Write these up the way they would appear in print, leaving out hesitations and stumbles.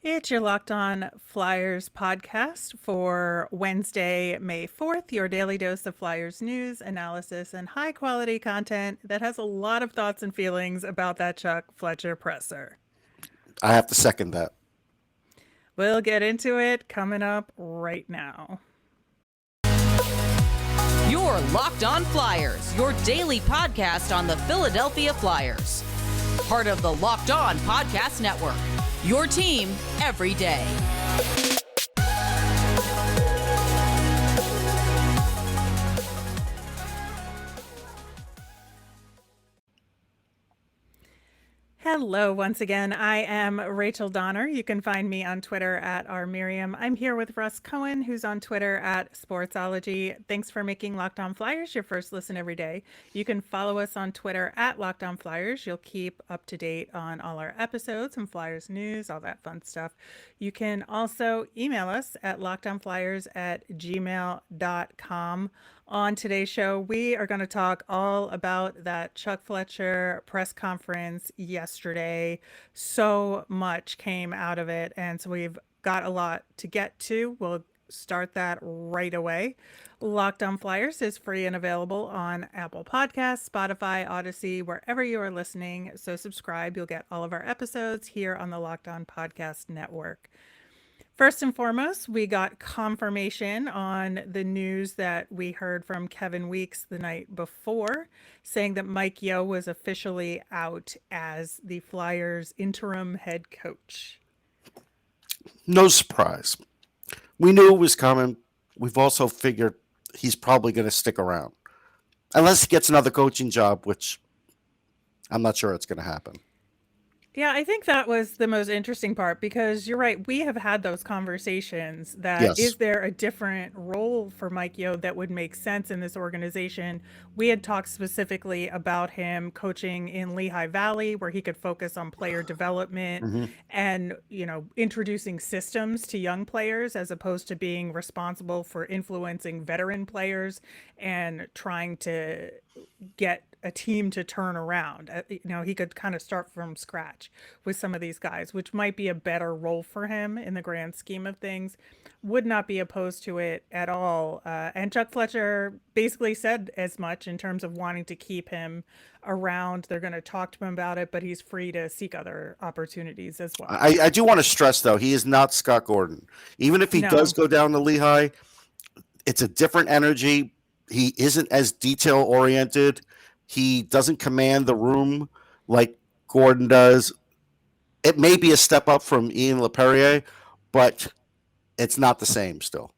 It's your Locked On Flyers podcast for Wednesday, May 4th, your daily dose of Flyers news, analysis, and high quality content that has a lot of thoughts and feelings about that Chuck Fletcher presser. I have to second that. We'll get into it coming up right now. Your Locked On Flyers, your daily podcast on the Philadelphia Flyers. Part of the Locked On Podcast Network. Your team every day. Hello, once again. I am Rachel Donner. You can find me on Twitter at rmiriam. I'm here with Russ Cohen, who's on Twitter at Sportsology. Thanks for making Locked On Flyers your first listen every day. You can follow us on Twitter at Locked On Flyers. You'll keep up to date on all our episodes and Flyers news, all that fun stuff. You can also email us at lockedonflyers@gmail.com. On today's show, we are going to talk all about that Chuck Fletcher press conference yesterday. So much came out of it, and so we've got a lot to get to. We'll start that right away. Locked On Flyers is free and available on Apple Podcasts, Spotify, Odyssey, wherever you are listening. So subscribe. You'll get all of our episodes here on the Locked On Podcast Network. First and foremost, we got confirmation on the news that we heard from Kevin Weeks the night before, saying that Mike Yeo was officially out as the Flyers' interim head coach. No surprise. We knew it was coming. We've also figured he's probably going to stick around. Unless he gets another coaching job, which I'm not sure it's going to happen. Yeah, I think that was the most interesting part because you're right. We have had those conversations that Yes. Is there a different role for Mike Yeo that would make sense in this organization? We had talked specifically about him coaching in Lehigh Valley where he could focus on player development and, introducing systems to young players as opposed to being responsible for influencing veteran players and trying to get a team to turn around. He could kind of start from scratch with some of these guys, which might be a better role for him in the grand scheme of things. Would not be opposed to it at all. And Chuck Fletcher basically said as much in terms of wanting to keep him around. They're going to talk to him about it, but he's free to seek other opportunities as well. I do want to stress, though, he is not Scott Gordon. Even if he does go down to Lehigh, it's a different energy. He isn't as detail-oriented. He doesn't command the room like Gordon does. It may be a step up from Ian LaPerriere, but it's not the same still.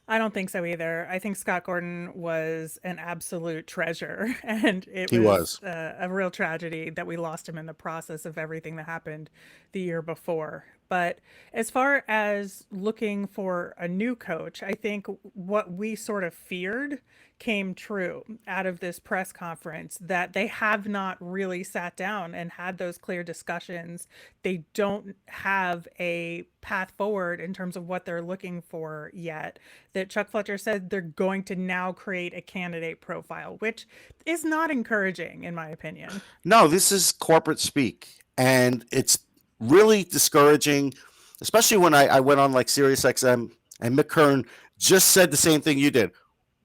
I don't think so either. I think Scott Gordon was an absolute treasure, and it was a real tragedy that we lost him in the process of everything that happened the year before. But as far as looking for a new coach, I think what we sort of feared came true out of this press conference, that they have not really sat down and had those clear discussions. They don't have a path forward in terms of what they're looking for yet. That Chuck Fletcher said they're going to now create a candidate profile, which is not encouraging in my opinion. No, this is corporate speak, and it's really discouraging, especially when I went on like SiriusXM and Mick Kern just said the same thing you did.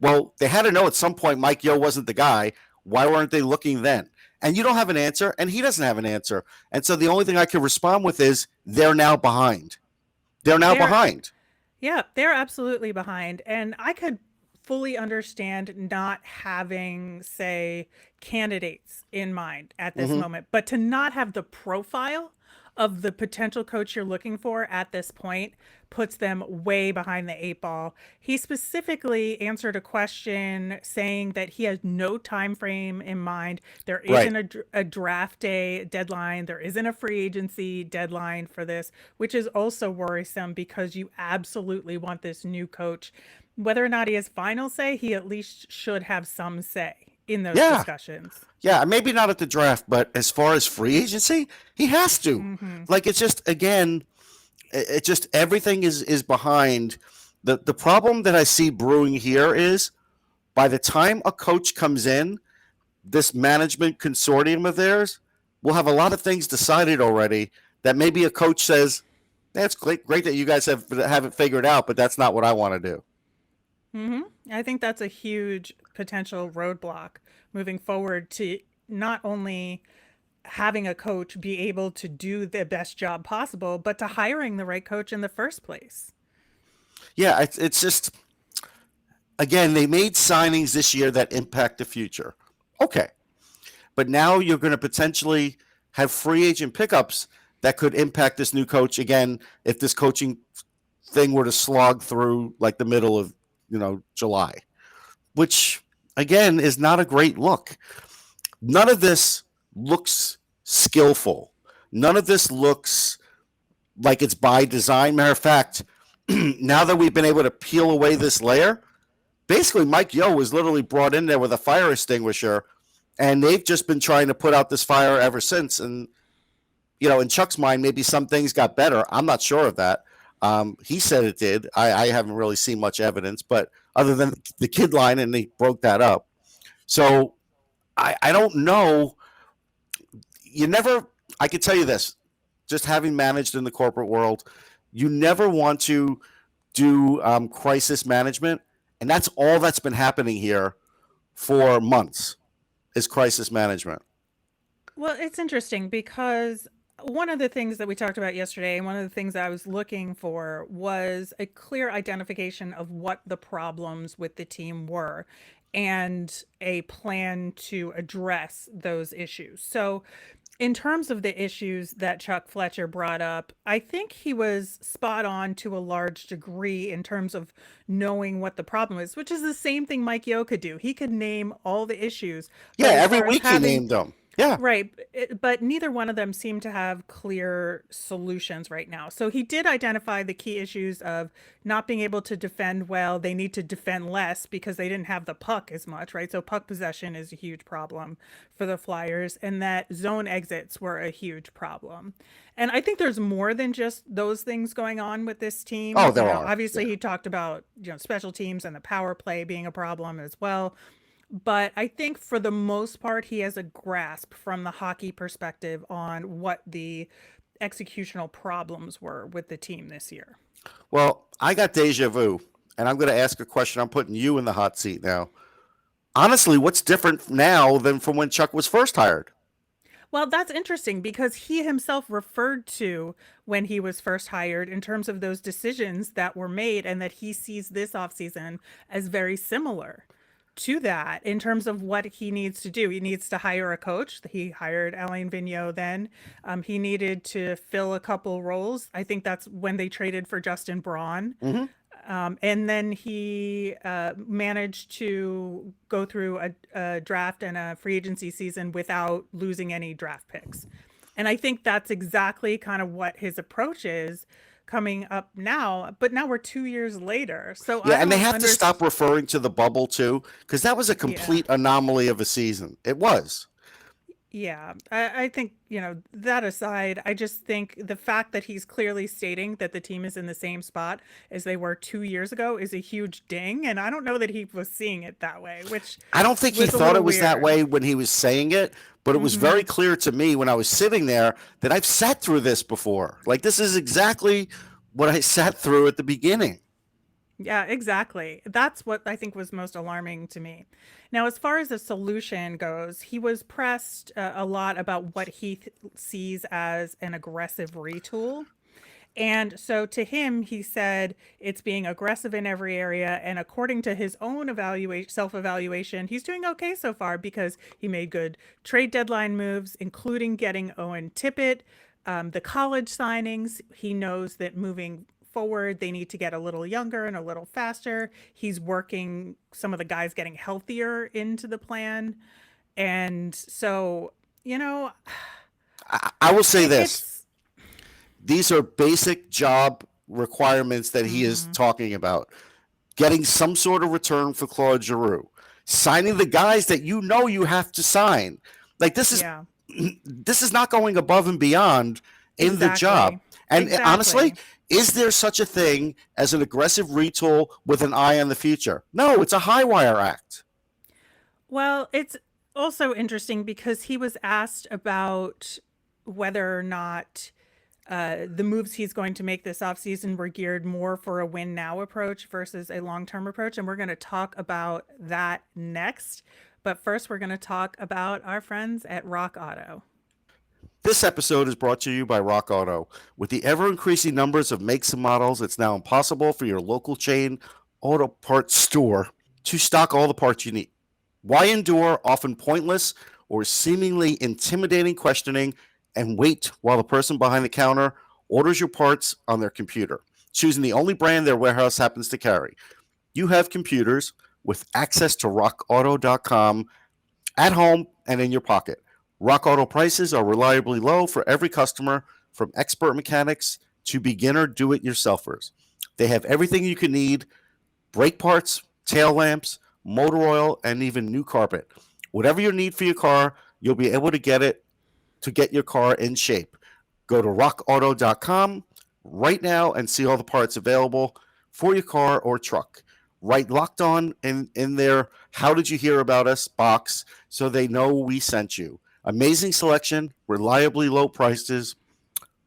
Well, they had to know at some point Mike Yeo wasn't the guy. Why weren't they looking then? And you don't have an answer, and he doesn't have an answer. And so the only thing I can respond with is they're now behind. They're behind. Yeah, they're absolutely behind. And I could fully understand not having, say, candidates in mind at this moment, but to not have the profile of the potential coach you're looking for at this point puts them way behind the eight ball. He specifically answered a question saying that he has no time frame in mind. There isn't a draft day deadline. There isn't a free agency deadline for this, which is also worrisome because you absolutely want this new coach. Whether or not he has final say, he at least should have some say in those discussions. Yeah, maybe not at the draft, but as far as free agency, he has to. Like, it's just, again, it just everything is behind. The problem that I see brewing here is by the time a coach comes in, this management consortium of theirs will have a lot of things decided already that maybe a coach says, That's great that you guys have it figured out, but that's not what I want to do. I think that's a huge potential roadblock moving forward to not only having a coach be able to do the best job possible, but to hiring the right coach in the first place. Yeah, it's just, again, they made signings this year that impact the future. Okay. But now you're going to potentially have free agent pickups that could impact this new coach again if this coaching thing were to slog through like the middle of, July, which again is not a great look. None of this looks skillful. None of this looks like it's by design. Matter of fact, now that we've been able to peel away this layer, basically Mike Yeo was literally brought in there with a fire extinguisher, and they've just been trying to put out this fire ever since. And, in Chuck's mind, maybe some things got better. I'm not sure of that. He said it did. I haven't really seen much evidence, but other than the kid line, and they broke that up. So I don't know. I can tell you this, just having managed in the corporate world, you never want to do crisis management. And that's all that's been happening here for months is crisis management. Well, it's interesting because one of the things that we talked about yesterday, and one of the things I was looking for was a clear identification of what the problems with the team were and a plan to address those issues. So, in terms of the issues that Chuck Fletcher brought up, I think he was spot on to a large degree in terms of knowing what the problem is, which is the same thing Mike Yeo could do. He could name all the issues. Yeah, every week he named them. Yeah. Right. But neither one of them seem to have clear solutions right now. So he did identify the key issues of not being able to defend well. They need to defend less because they didn't have the puck as much, right? So puck possession is a huge problem for the Flyers, and that zone exits were a huge problem. And I think there's more than just those things going on with this team. Oh, there are. Obviously, he talked about special teams and the power play being a problem as well. But I think for the most part, he has a grasp from the hockey perspective on what the executional problems were with the team this year. Well, I got deja vu, and I'm going to ask a question. I'm putting you in the hot seat now. Honestly, what's different now than from when Chuck was first hired? Well, that's interesting because he himself referred to when he was first hired in terms of those decisions that were made, and that he sees this offseason as very similar to that in terms of what he needs to do. He needs to hire a coach. He hired Alain Vigneault then. He needed to fill a couple roles. I think that's when they traded for Justin Braun. And then he managed to go through a draft and a free agency season without losing any draft picks. And I think that's exactly kind of what his approach is coming up now, but now we're 2 years later. So yeah, and they have to stop referring to the bubble too, because that was a complete anomaly of a season. It was. Yeah, I think, that aside, I just think the fact that he's clearly stating that the team is in the same spot as they were 2 years ago is a huge ding. And I don't know that he was seeing it that way, which I don't think he thought it was that way when he was saying it, but it was very clear to me when I was sitting there that I've sat through this before. Like, this is exactly what I sat through at the beginning. Yeah, exactly. That's what I think was most alarming to me. Now, as far as the solution goes, he was pressed a lot about what he sees as an aggressive retool. And so to him, he said it's being aggressive in every area. And according to his own self-evaluation, he's doing okay so far because he made good trade deadline moves, including getting Owen Tippett, the college signings. He knows that moving forward, they need to get a little younger and a little faster. He's working some of the guys getting healthier into the plan. And so, I will say this. These are basic job requirements that he is talking about. Getting some sort of return for Claude Giroux. Signing the guys that you have to sign. Like, this is not going above and beyond in the job. And honestly, is there such a thing as an aggressive retool with an eye on the future? No, it's a high wire act. Well, it's also interesting because he was asked about whether or not the moves he's going to make this offseason were geared more for a win now approach versus a long-term approach. And we're going to talk about that next. But first, we're going to talk about our friends at Rock Auto. This episode is brought to you by Rock Auto. With the ever-increasing numbers of makes and models, it's now impossible for your local chain auto parts store to stock all the parts you need. Why endure often pointless or seemingly intimidating questioning and wait while the person behind the counter orders your parts on their computer, choosing the only brand their warehouse happens to carry? You have computers with access to rockauto.com at home and in your pocket. Rock Auto prices are reliably low for every customer, from expert mechanics to beginner do-it-yourselfers. They have everything you can need: brake parts, tail lamps, motor oil, and even new carpet. Whatever you need for your car, you'll be able to get it to get your car in shape. Go to rockauto.com right now and see all the parts available for your car or truck. Write Locked On in their How Did You Hear About Us box so they know we sent you. Amazing selection, reliably low prices,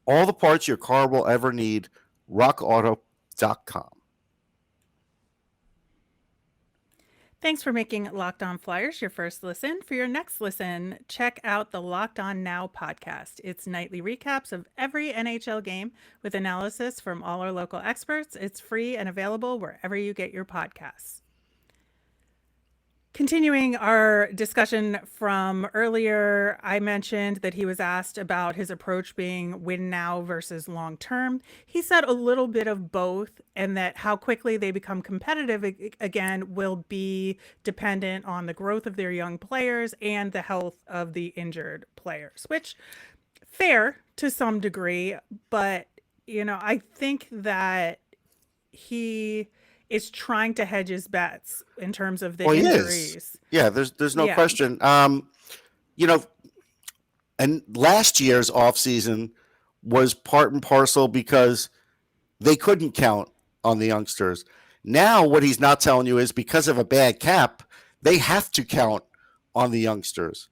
all the parts your car will ever need. rockauto.com. Thanks for making Locked On Flyers your first listen. For your next listen, check out the Locked On Now podcast. It's nightly recaps of every NHL game with analysis from all our local experts. It's free and available wherever you get your podcasts. Continuing our discussion from earlier, I mentioned that he was asked about his approach being win now versus long term. He said a little bit of both, and that how quickly they become competitive again will be dependent on the growth of their young players and the health of the injured players, which fair to some degree. But, I think that he is trying to hedge his bets in terms of the injuries. Yeah, there's no question. And last year's offseason was part and parcel because they couldn't count on the youngsters. Now what he's not telling you is because of a bad cap, they have to count on the youngsters.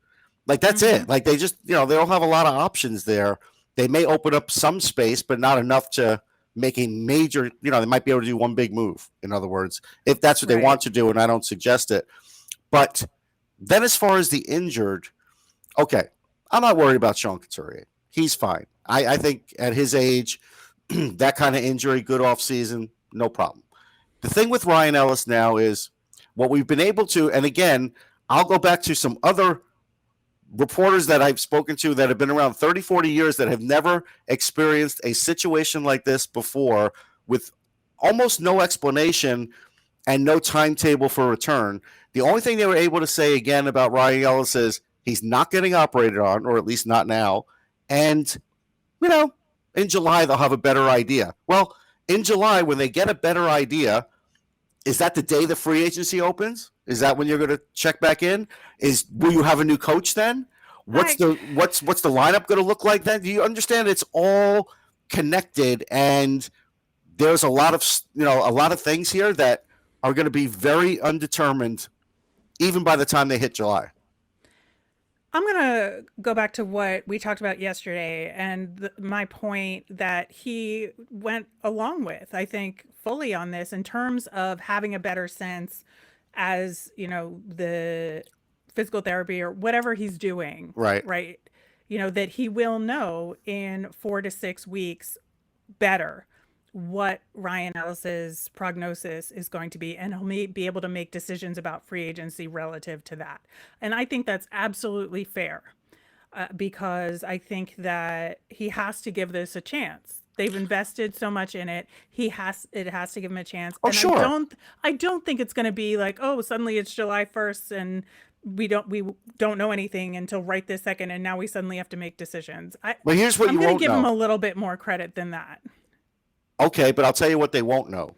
Like, that's it. Like, they just, they don't have a lot of options there. They may open up some space, but not enough to make a major, they might be able to do one big move, in other words, if that's what they want to do, and I don't suggest it. But then as far as the injured, okay, I'm not worried about Sean Couturier. He's fine. I think at his age, that kind of injury, good off season, no problem. The thing with Ryan Ellis now is what we've been able to, and again, I'll go back to some other reporters that I've spoken to that have been around 30, 40 years that have never experienced a situation like this before, with almost no explanation and no timetable for return. The only thing they were able to say again about Ryan Ellis is he's not getting operated on, or at least not now. And, in July, they'll have a better idea. Well, in July, when they get a better idea, is that the day the free agency opens? Is that when you're going to check back in? Will you have a new coach then? What's the lineup going to look like then? Do you understand? It's all connected, and there's a lot of things here that are going to be very undetermined, even by the time they hit July. I'm going to go back to what we talked about yesterday and my point that he went along with, I think, fully on this in terms of having a better sense as, the physical therapy or whatever he's doing. Right. That he will know in 4 to 6 weeks better what Ryan Ellis's prognosis is going to be, and he'll be able to make decisions about free agency relative to that. And I think that's absolutely fair, because I think that he has to give this a chance. They've invested so much in it. It has to give him a chance. Oh, and sure. I don't think it's going to be like, oh, suddenly it's July 1st and we don't know anything until right this second, and now we suddenly have to make decisions. Well, here's what I'm you going won't to give know. him a little bit more credit than that. Okay, but I'll tell you what they won't know.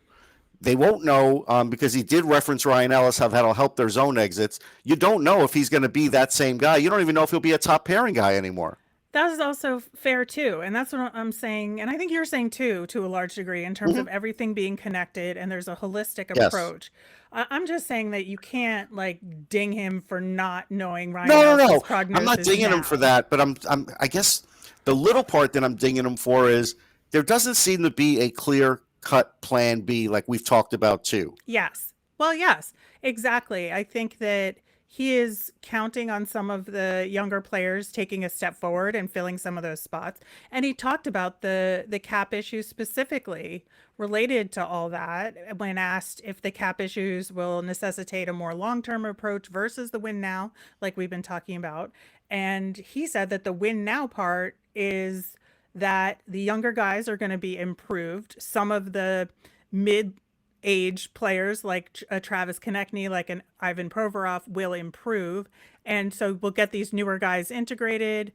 They won't know because he did reference Ryan Ellis, how that'll help their zone exits. You don't know if he's going to be that same guy. You don't even know if he'll be a top pairing guy anymore. That is also fair too. And that's what I'm saying. And I think you're saying too, to a large degree, in terms Mhm. of everything being connected and there's a holistic Yes. approach. I'm just saying that you can't like ding him for not knowing Ryan No, no, Ellis's no. I'm not prognosis dinging him for now. that, but I guess the little part that I'm dinging him for is there doesn't seem to be a clear cut plan B like we've talked about too. Yes. Well, yes, exactly. I think that he is counting on some of the younger players taking a step forward and filling some of those spots. And he talked about the cap issues specifically related to all that when asked if the cap issues will necessitate a more long-term approach versus the win now, like we've been talking about. And he said that the win now part is that the younger guys are going to be improved. Some of the mid age players like Travis Konechny, like an Ivan Provorov, will improve. And so we'll get these newer guys integrated.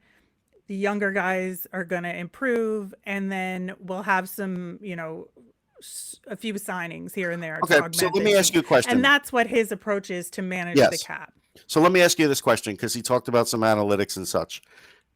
The younger guys are going to improve. And then we'll have some, a few signings here and there to Okay, so augment let the me ask team. you a And question. that's what his approach is to manage the Yes. cap. So let me ask you this question because he talked about some analytics and such.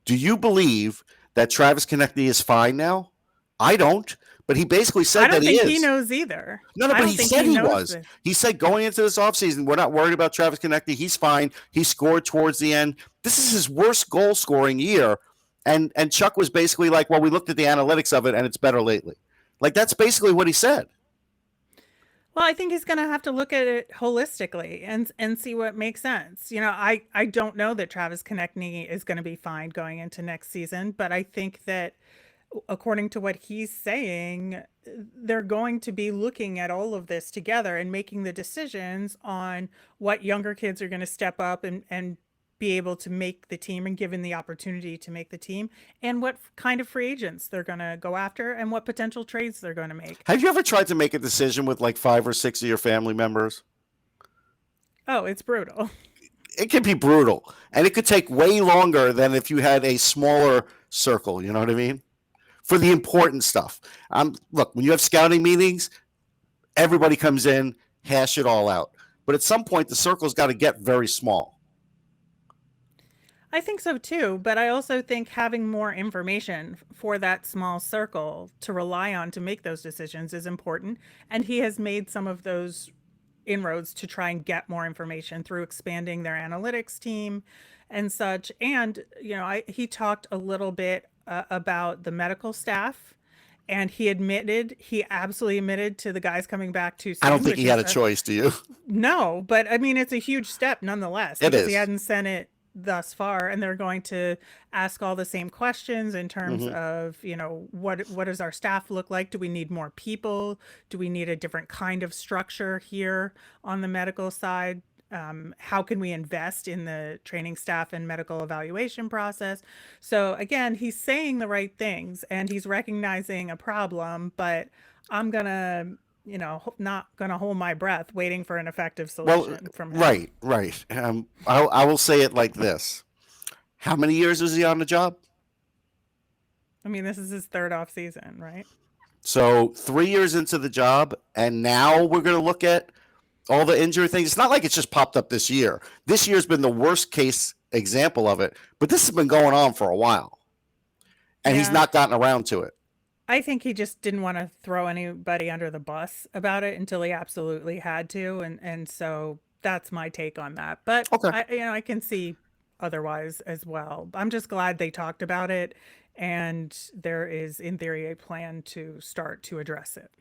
Do you believe that Travis Konechny is fine now? I don't, but he basically I said that don't he think he is. knows either. No, no, I but don't he think said he he knows was. this. He said going into this offseason, we're not worried about Travis Konechny. He's fine. He scored towards the end. This is his worst goal scoring year. And Chuck was basically like, well, we looked at the analytics of it and it's better lately. Like that's basically what he said. Well, I think he's going to have to look at it holistically and see what makes sense. I don't know that Travis Konechny is going to be fine going into next season, but I think that according to what he's saying, they're going to be looking at all of this together and making the decisions on what younger kids are going to step up and be able to make the team and given the opportunity to make the team, and what kind of free agents they're going to go after and what potential trades they're going to make. Have you ever tried to make a decision with like 5 or 6 of your family members? Oh, it's brutal. It can be brutal. And it could take way longer than if you had a smaller circle. You know what I mean? For the important stuff. Look, when you have scouting meetings, everybody comes in, hash it all out. But at some point, the circle's got to get very small. I think so too, but I also think having more information for that small circle to rely on to make those decisions is important. And he has made some of those inroads to try and get more information through expanding their analytics team and such. And, he talked a little bit about the medical staff. And he absolutely admitted to the guys coming back too soon. I don't think which he is had a choice, do you? No, but I mean, it's a huge step nonetheless It because he is. hadn't sent it thus far, and they're going to ask all the same questions in terms of, what does our staff look like? Do we need more people? Do we need a different kind of structure here on the medical side? How can we invest in the training staff and medical evaluation process? So again, he's saying the right things and he's recognizing a problem, but I'm gonna not gonna hold my breath waiting for an effective Well, solution from him. right, right. I will say it like this. How many years is he on the job? I mean, this is his third off season, right? So 3 years into the job, and now we're going to look at all the injury things. It's not like it's just popped up this year. This year's been the worst case example of it, but this has been going on for a while, and he's Yeah. not gotten around to it. I think he just didn't want to throw anybody under the bus about it until he absolutely had to, and so that's my take on that. But Okay. I can see otherwise as well. I'm just glad they talked about it, and there is, in theory, a plan to start to address it.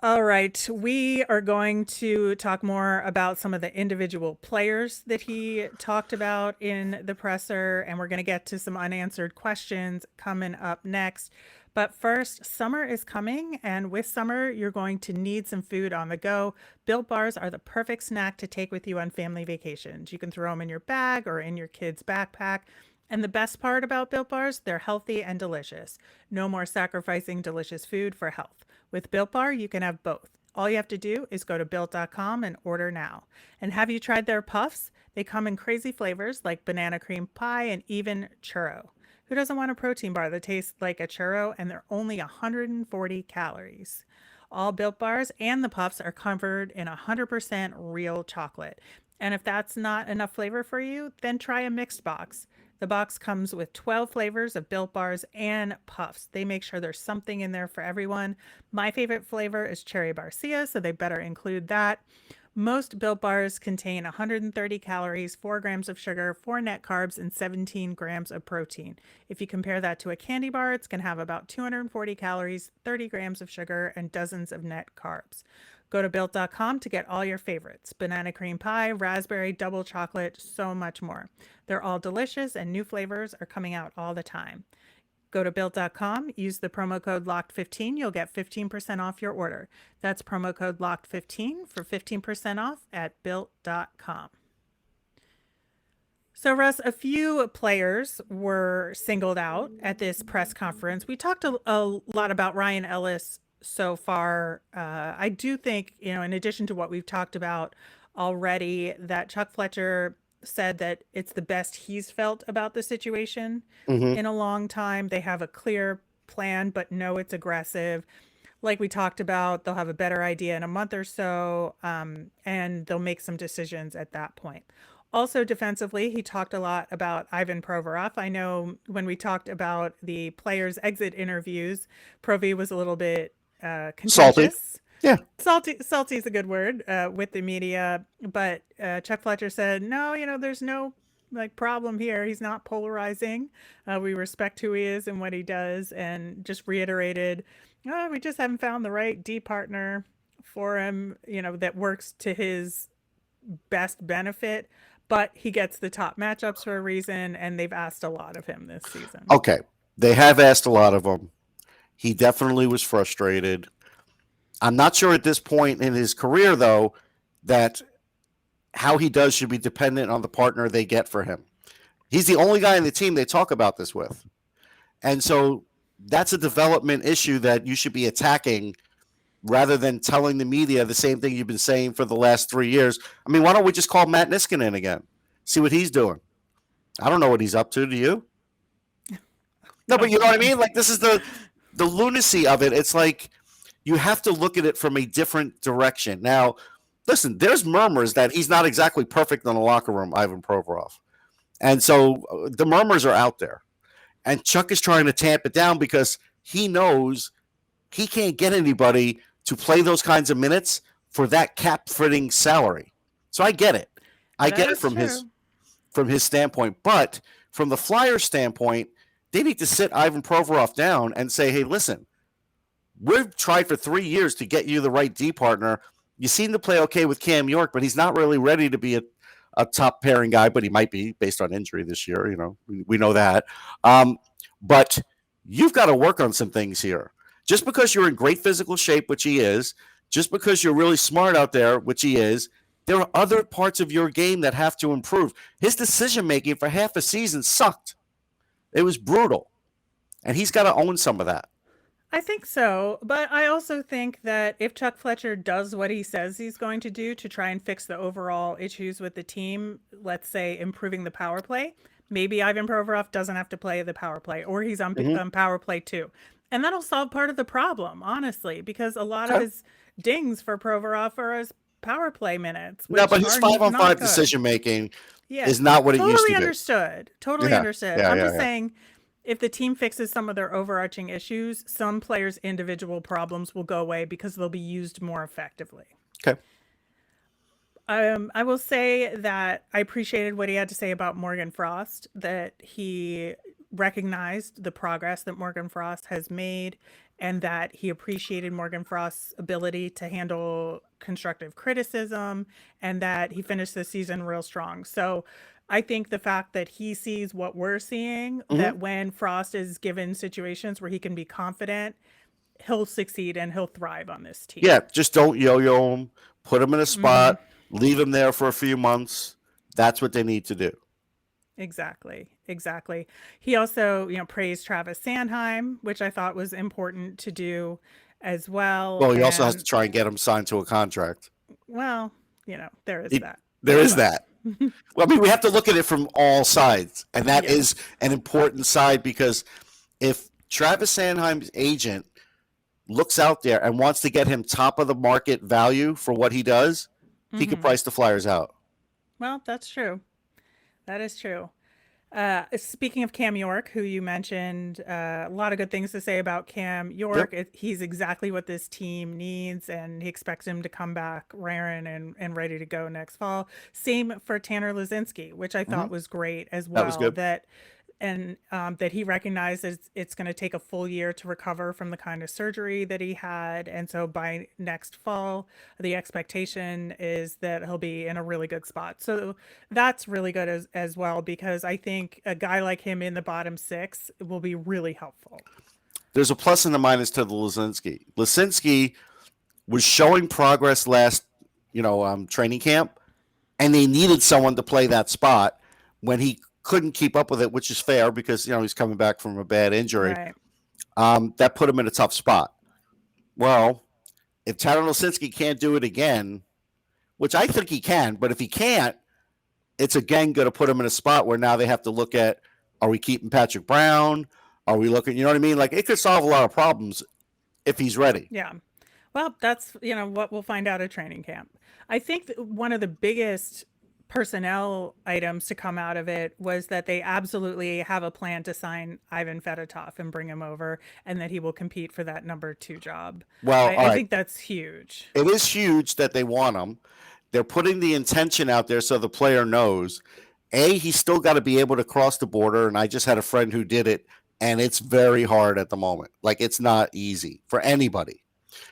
All right, we are going to talk more about some of the individual players that he talked about in the presser, and we're going to get to some unanswered questions coming up next. But first, summer is coming, and with summer, you're going to need some food on the go. Built Bars are the perfect snack to take with you on family vacations. You can throw them in your bag or in your kid's backpack. And the best part about Built Bars, they're healthy and delicious. No more sacrificing delicious food for health. With Built Bar, you can have both. All you have to do is go to Built.com and order now. And have you tried their puffs? They come in crazy flavors like banana cream pie and even churro. Who doesn't want a protein bar that tastes like a churro, and they're only 140 calories? All Built Bars and the puffs are covered in 100% real chocolate. And if that's not enough flavor for you, then try a mixed box. The box comes with 12 flavors of Built Bars and Puffs. They make sure there's something in there for everyone. My favorite flavor is Cherry Barcia, so they better include that. Most Built Bars contain 130 calories, 4 grams of sugar, 4 net carbs, and 17 grams of protein. If you compare that to a candy bar, it's going to have about 240 calories, 30 grams of sugar, and dozens of net carbs. Go to Built.com to get all your favorites. Banana cream pie, raspberry, double chocolate, so much more. They're all delicious and new flavors are coming out all the time. Go to Built.com, use the promo code LOCKED15, you'll get 15% off your order. That's promo code LOCKED15 for 15% off at Built.com. So, Russ, a few players were singled out at this press conference. We talked a lot about Ryan Ellis so far. I do think, in addition to what we've talked about already, that Chuck Fletcher said that it's the best he's felt about the situation in a long time. They have a clear plan, but no, it's aggressive. Like we talked about, they'll have a better idea in a month or so, and they'll make some decisions at that point. Also, defensively, he talked a lot about Ivan Provorov. I know when we talked about the players' exit interviews, Provi was a little bit contentious. Salty. Yeah. Salty is a good word with the media, but Chuck Fletcher said, no, there's no problem here. He's not polarizing. We respect who he is and what he does, and just reiterated, we just haven't found the right D partner for him, that works to his best benefit, but he gets the top matchups for a reason, and they've asked a lot of him this season. Okay. They have asked a lot of him. He definitely was frustrated. I'm not sure at this point in his career, though, that how he does should be dependent on the partner they get for him. He's the only guy in the team they talk about this with. And so that's a development issue that you should be attacking rather than telling the media the same thing you've been saying for the last 3 years. I mean, why don't we just call Matt Niskanen again? See what he's doing. I don't know what he's up to. Do you? No, but you know what I mean? Like, this is the lunacy of it. It's like, you have to look at it from a different direction. Now, listen, there's murmurs that he's not exactly perfect in the locker room, Ivan Provorov. And so the murmurs are out there. And Chuck is trying to tamp it down because he knows he can't get anybody to play those kinds of minutes for that cap-fitting salary. So I get it. I get it from his standpoint. But from the Flyers' standpoint, they need to sit Ivan Provorov down and say, hey, listen, we've tried for 3 years to get you the right D partner. You seem to play okay with Cam York, but he's not really ready to be a top pairing guy, but he might be based on injury this year. We know that. But you've got to work on some things here. Just because you're in great physical shape, which he is, just because you're really smart out there, which he is, there are other parts of your game that have to improve. His decision-making for half a season sucked. It was brutal. And he's got to own some of that. I think so, but I also think that if Chuck Fletcher does what he says he's going to do to try and fix the overall issues with the team, let's say improving the power play, maybe Ivan Provorov doesn't have to play the power play, or he's on power play too. And that'll solve part of the problem, honestly, because a lot of his dings for Provorov are his power play minutes. No, but his 5-on-5 decision-making is not what it used to be. Totally understood. I'm just saying, if the team fixes some of their overarching issues, some players' individual problems will go away because they'll be used more effectively. Okay. I will say that I appreciated what he had to say about Morgan Frost, that he recognized the progress that Morgan Frost has made, and that he appreciated Morgan Frost's ability to handle constructive criticism, and that he finished the season real strong. So I think the fact that he sees what we're seeing, that when Frost is given situations where he can be confident, he'll succeed and he'll thrive on this team. Yeah, just don't yo-yo him, put him in a spot, leave him there for a few months. That's what they need to do. Exactly. He also, praised Travis Sanheim, which I thought was important to do as well. Well, he also has to try and get him signed to a contract. Well, there is that. There is that. Well, I mean, we have to look at it from all sides, and that is an important side, because if Travis Sanheim's agent looks out there and wants to get him top of the market value for what he does, he could price the Flyers out. Well, that's true. That is true. Speaking of Cam York, who you mentioned, a lot of good things to say about Cam Yep. York. He's exactly what this team needs, and he expects him to come back raring and ready to go next fall. Same for Tanner Lazinski, which I Hmm. thought was great as That was well. good. That he recognizes it's going to take a full year to recover from the kind of surgery that he had, and so by next fall, the expectation is that he'll be in a really good spot. So that's really good as well, because I think a guy like him in the bottom six will be really helpful. There's a plus and a minus to the Lisinski. Lisinski was showing progress last, training camp, and they needed someone to play that spot when he couldn't keep up with it, which is fair because he's coming back from a bad injury. Right. That put him in a tough spot. Well, if Tanner Lisinski can't do it again, which I think he can, but if he can't, it's again going to put him in a spot where now they have to look at: are we keeping Patrick Brown? Are we looking? You know what I mean? Like, it could solve a lot of problems if he's ready. Yeah. Well, that's, what we'll find out at training camp. I think that one of the biggest personnel items to come out of it was that they absolutely have a plan to sign Ivan Fedotov and bring him over, and that he will compete for that number 2 job. Well, all I right. think that's huge. It is huge that they want him. They're putting the intention out there so the player knows. He's still got to be able to cross the border, and I just had a friend who did it, and it's very hard at the moment. Like, it's not easy for anybody.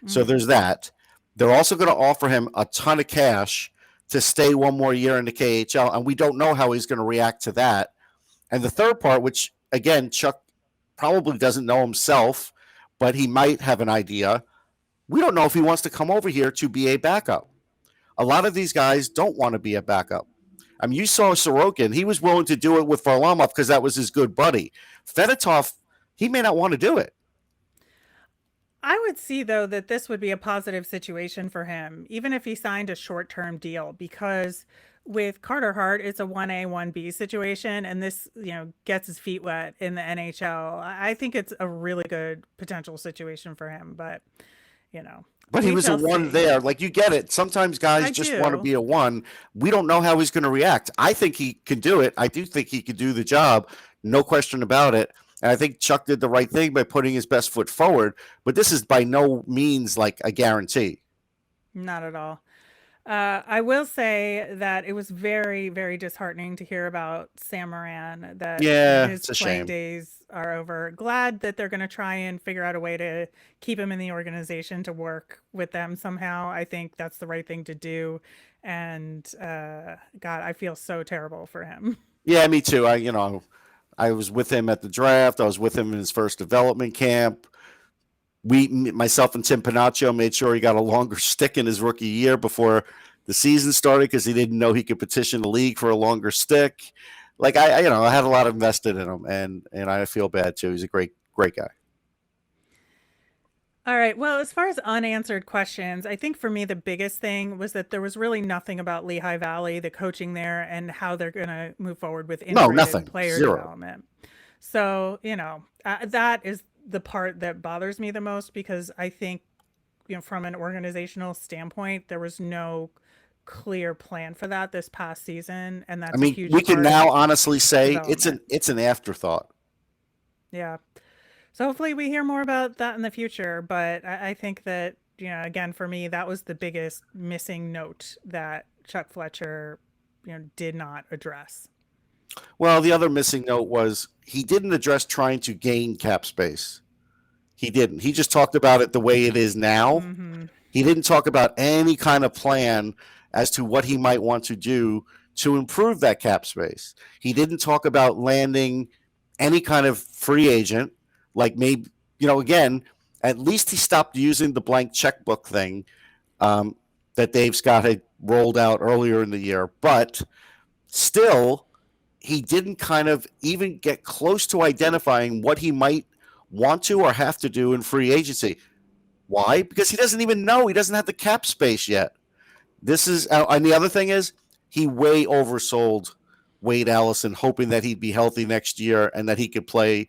So there's that. They're also going to offer him a ton of cash to stay one more year in the KHL, and we don't know how he's going to react to that. And the third part, which again Chuck probably doesn't know himself, but he might have an idea. We don't know if he wants to come over here to be a backup. A lot of these guys don't want to be a backup. I mean, you saw Sorokin. He was willing to do it with Varlamov because that was his good buddy. Fedotov, he may not want to do it. I would see, though, that this would be a positive situation for him, even if he signed a short-term deal, because with Carter Hart, it's a 1A, 1B situation, and this, gets his feet wet in the NHL. I think it's a really good potential situation for him, but, But he we was a shall one see. there. Like, you get it. Sometimes guys I just want to do. be a one. We don't know how he's going to react. I think he can do it. I do think he can do the job. No question about it. And I think Chuck did the right thing by putting his best foot forward. But this is by no means like a guarantee. Not at all. I will say that it was very, very disheartening to hear about Sam Moran, that Yeah, his it's a playing shame. days are over. Glad that they're going to try and figure out a way to keep him in the organization, to work with them somehow. I think that's the right thing to do. And God, I feel so terrible for him. Yeah, me too. I was with him at the draft. I was with him in his first development camp. Myself and Tim Panaccio made sure he got a longer stick in his rookie year before the season started because he didn't know he could petition the league for a longer stick. Like, I had a lot invested in him, and I feel bad too. He's a great guy. All right. Well, as far as unanswered questions, I think for me the biggest thing was that there was really nothing about Lehigh Valley, the coaching there, and how they're going to move forward with No, integrated nothing. player Zero. development. So, that is the part that bothers me the most, because I think, from an organizational standpoint, there was no clear plan for that this past season, and I that's a mean, huge we can part now of honestly say development. it's an afterthought. Yeah. So hopefully we hear more about that in the future. But I think that, again, for me, that was the biggest missing note that Chuck Fletcher, did not address. Well, the other missing note was he didn't address trying to gain cap space. He didn't. He just talked about it the way it is now. Mm-hmm. He didn't talk about any kind of plan as to what he might want to do to improve that cap space. He didn't talk about landing any kind of free agent, like maybe, again, at least he stopped using the blank checkbook thing that Dave Scott had rolled out earlier in the year. But still, he didn't kind of even get close to identifying what he might want to or have to do in free agency. Why? Because he doesn't even know. He doesn't have the cap space yet. This is, and the other thing is, he way oversold Wade Allison, hoping that he'd be healthy next year and that he could play.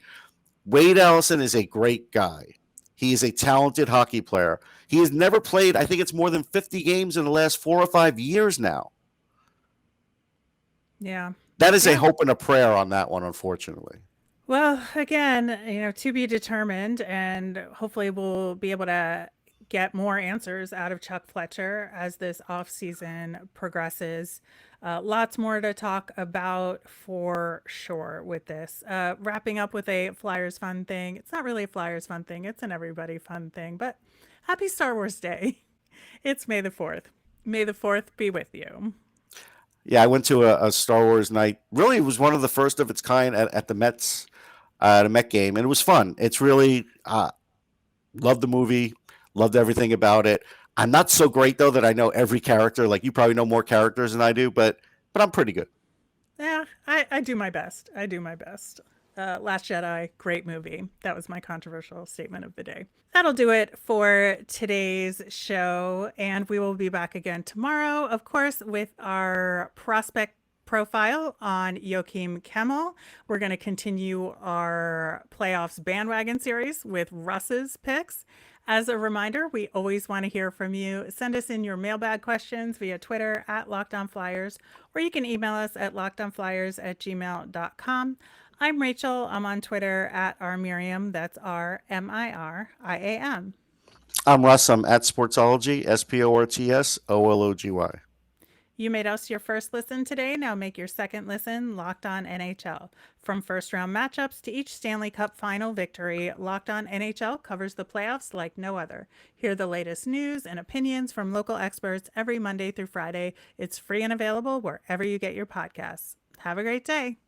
Wade Allison is a great guy. He is a talented hockey player. He has never played, I think it's more than 50 games in the last 4 or 5 years now. Yeah. That is a Yeah. hope and a prayer on that one, unfortunately. Well, again, to be determined, and hopefully we'll be able to get more answers out of Chuck Fletcher as this offseason progresses. Lots more to talk about for sure with this. Wrapping up with a Flyers fun thing. It's not really a Flyers fun thing, it's an everybody fun thing, but happy Star Wars Day. It's May the 4th. May the 4th be with you. Yeah, I went to a Star Wars night. Really, it was one of the first of its kind at the Mets, the Met game, and it was fun. It's really loved the movie, loved everything about it. I'm not so great though that I know every character. Like you probably know more characters than I do, but I'm pretty good. Yeah, I do my best. I do my best. Last Jedi, great movie. That was my controversial statement of the day. That'll do it for today's show. And we will be back again tomorrow, of course, with our prospect profile on Joachim Kemmel. We're going to continue our playoffs bandwagon series with Russ's picks. As a reminder, we always want to hear from you. Send us in your mailbag questions via Twitter at LockedOnFlyers, or you can email us at lockedonflyers@gmail.com. I'm Rachel. I'm on Twitter at rmiriam. That's RMIRIAM. I'm Russ. I'm at Sportsology, SPORTSOLOGY. You made us your first listen today. Now make your second listen Locked On NHL. From first round matchups to each Stanley Cup final victory, Locked On NHL covers the playoffs like no other. Hear the latest news and opinions from local experts every Monday through Friday. It's free and available wherever you get your podcasts. Have a great day.